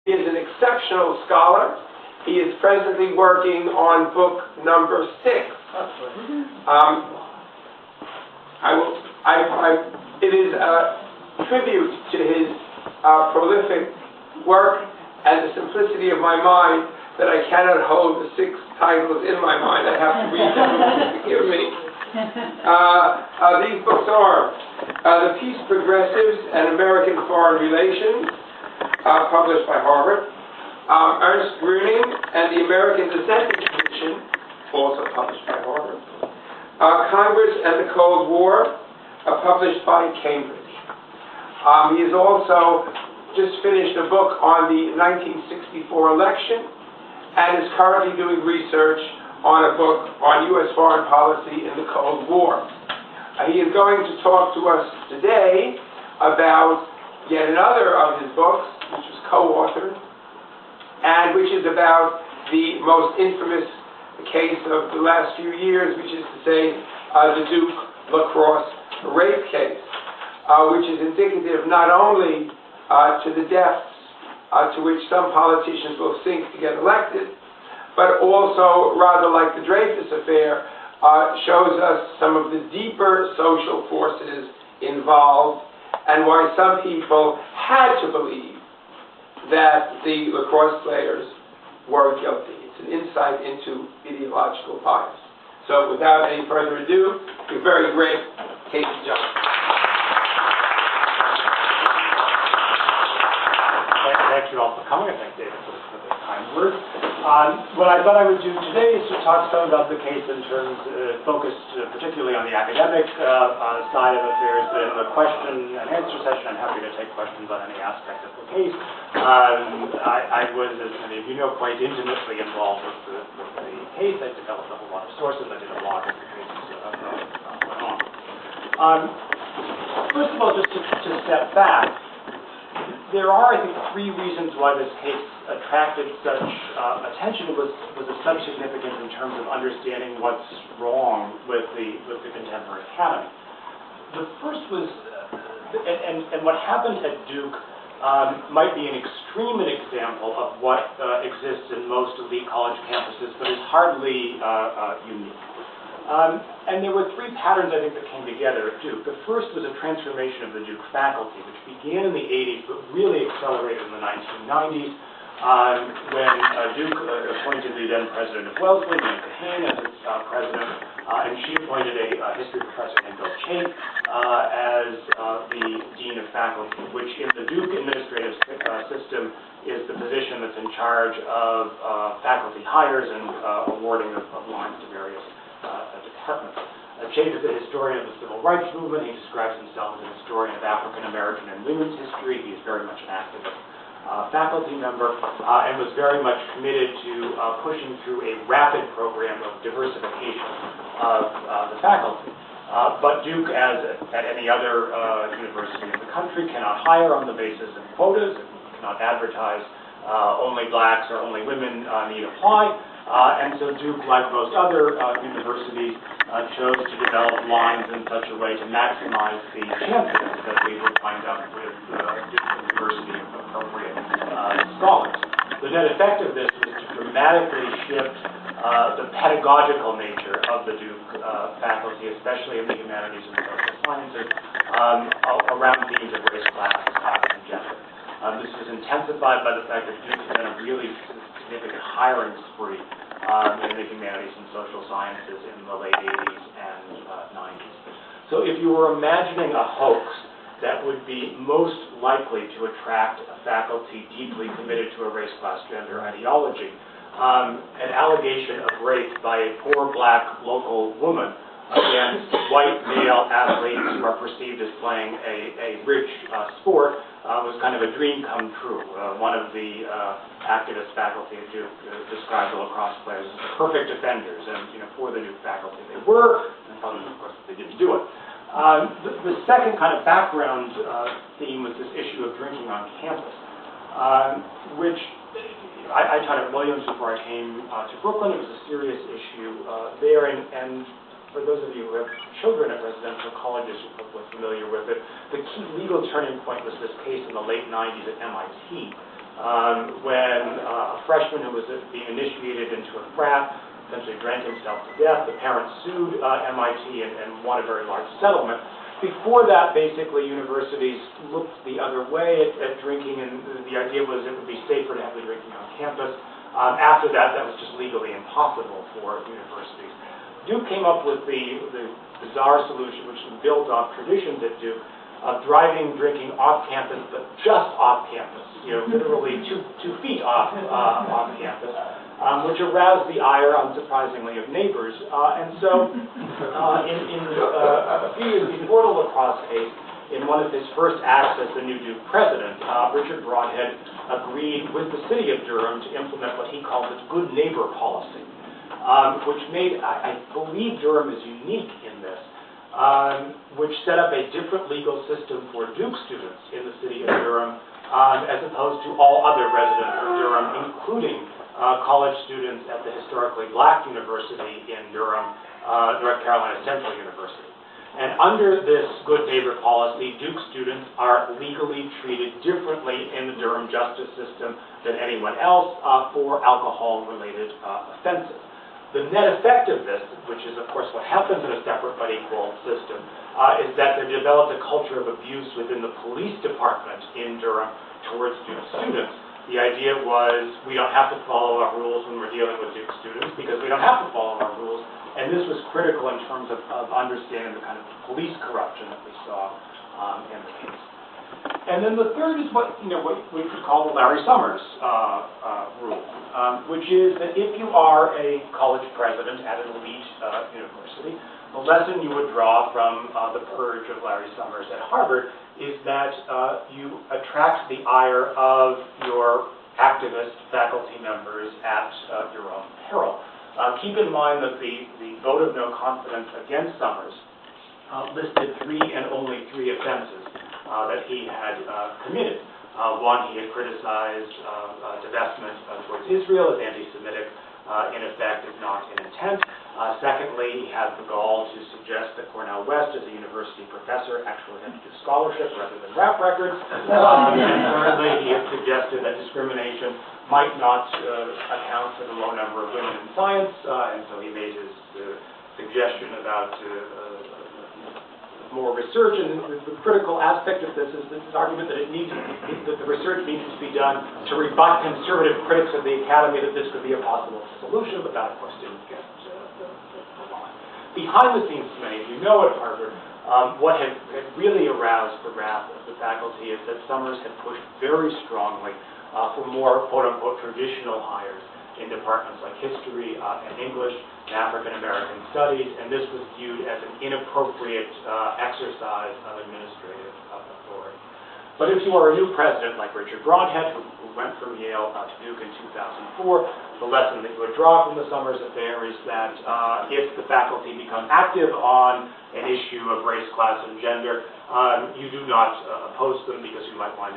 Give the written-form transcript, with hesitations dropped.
He is an exceptional scholar. He is presently working on book number 6. It is a tribute to his prolific work and the simplicity of my mind that I cannot hold the 6 titles in my mind. I have to read them. Forgive me. These books are The Peace Progressives and American Foreign Relations, published by Harvard. Ernst Gruning and the American Dissenting Commission, also published by Harvard. Congress and the Cold War, published by Cambridge. He has also just finished a book on the 1964 election and is currently doing research on a book on U.S. foreign policy in the Cold War. He is going to talk to us today about yet another of his books, which was co-authored, and which is about the most infamous case of the last few years, which is to say the Duke lacrosse rape case, which is indicative not only to the depths to which some politicians will sink to get elected, but also, rather like the Dreyfus affair, shows us some of the deeper social forces involved and why some people had to believe that the lacrosse players were guilty. It's an insight into ideological bias. So without any further ado, a very great Casey Johnson. Thank you all for coming, and thank David for the kind words. What I thought I would do today is to talk some about the case in terms focused particularly on the academic side of affairs, but in the question and answer session, I'm happy to take questions on any aspect of the case. I was, as many of you know, quite intimately involved with the case. I developed a whole lot of sources. I did a blog as the case went on. First of all, just to step back, there are, I think, 3 reasons why this case attracted such attention, was such significant in terms of understanding what's wrong with the contemporary academy. The first was, and what happened at Duke might be an extreme example of what exists in most elite college campuses, but is hardly unique. And there were 3 patterns, I think, that came together at Duke. The first was a transformation of the Duke faculty, which began in the 80s, but really accelerated in the 1990s, when Duke appointed the then president of Wellesley, Nancy Hayne, as its president, and she appointed a history professor named Bill Chait as the dean of faculty, which in the Duke administrative system is the position that's in charge of faculty hires and awarding of lines to various departments. Chait is a historian of the civil rights movement. He describes himself as a historian of African American and women's history. He is very much an activist faculty member and was very much committed to pushing through a rapid program of diversification of the faculty. But Duke, as at any other university in the country, cannot hire on the basis of quotas, cannot advertise only blacks or only women need apply. And so Duke, like most other universities, chose to develop lines in such a way to maximize the chances that they would wind up with Duke University appropriate scholars. The net effect of this was to dramatically shift the pedagogical nature of the Duke faculty, especially in the humanities and social sciences, around themes of race, class, and gender. This was intensified by the fact that Duke had done a really significant hiring spree in the humanities and social sciences in the late 80s and 90s. So if you were imagining a hoax that would be most likely to attract a faculty deeply committed to a race, class, gender ideology, an allegation of rape by a poor black local woman against white male athletes who are perceived as playing a rich sport was kind of a dream come true. One of the activist faculty at Duke described the lacrosse players as the perfect offenders, and for the Duke faculty they were, and of course they didn't do it. The second kind of background theme was this issue of drinking on campus, which I taught at Williams before I came to Brooklyn. It was a serious issue there, and for those of you who have children at residential colleges, you're probably familiar with it. The key legal turning point was this case in the late 90s at MIT, when a freshman who was being initiated into a frat essentially drank himself to death. The parents sued MIT and won a very large settlement. Before that, basically, universities looked the other way at drinking, and the idea was it would be safer to have the drinking on campus. After that, that was just legally impossible for universities. Duke came up with the bizarre solution, which was built off traditions at Duke, of driving drinking off campus, but just off campus, literally two feet off campus, which aroused the ire, unsurprisingly, of neighbors. And so, a few years before the lacrosse case, in one of his first acts as the new Duke president, Richard Broadhead agreed with the city of Durham to implement what he called its good neighbor policy, which made, I believe Durham is unique in this, which set up a different legal system for Duke students in the city of Durham, as opposed to all other residents of Durham, including college students at the historically black university in Durham, North Carolina Central University. And under this good neighbor policy, Duke students are legally treated differently in the Durham justice system than anyone else for alcohol-related offenses. The net effect of this, which is of course what happens in a separate but equal system, is that there developed a culture of abuse within the police department in Durham towards Duke students. The idea was we don't have to follow our rules when we're dealing with Duke students because we don't have to follow our rules. And this was critical in terms of understanding the kind of police corruption that we saw in the case. And then the third is what we could call the Larry Summers rule, which is that if you are a college president at an elite university, the lesson you would draw from the purge of Larry Summers at Harvard is that you attract the ire of your activist faculty members at your own peril. Keep in mind that the vote of no confidence against Summers listed 3 and only 3 offenses that he had committed. One, he had criticized divestment towards Israel as anti-Semitic in effect, if not in intent. Secondly, he had the gall to suggest that Cornell West, as a university professor, actually had to do scholarship rather than rap records. And thirdly, he had suggested that discrimination might not account for the low number of women in science, and so he made his suggestion about more research. And the critical aspect of this is this argument that that the research needs to be done to rebut conservative critics of the academy that this could be a possible solution, but that, of course, didn't get along. Behind the scenes, many of you know at Harvard, what had really aroused the wrath of the faculty is that Summers had pushed very strongly for more quote-unquote traditional hires in departments like history and English and African American studies, and this was viewed as an inappropriate exercise of administrative authority. But if you are a new president like Richard Broadhead, who went from Yale to Duke in 2004, the lesson that you would draw from the Summers affair is that if the faculty become active on an issue of race, class, and gender, you do not oppose them because you might wind up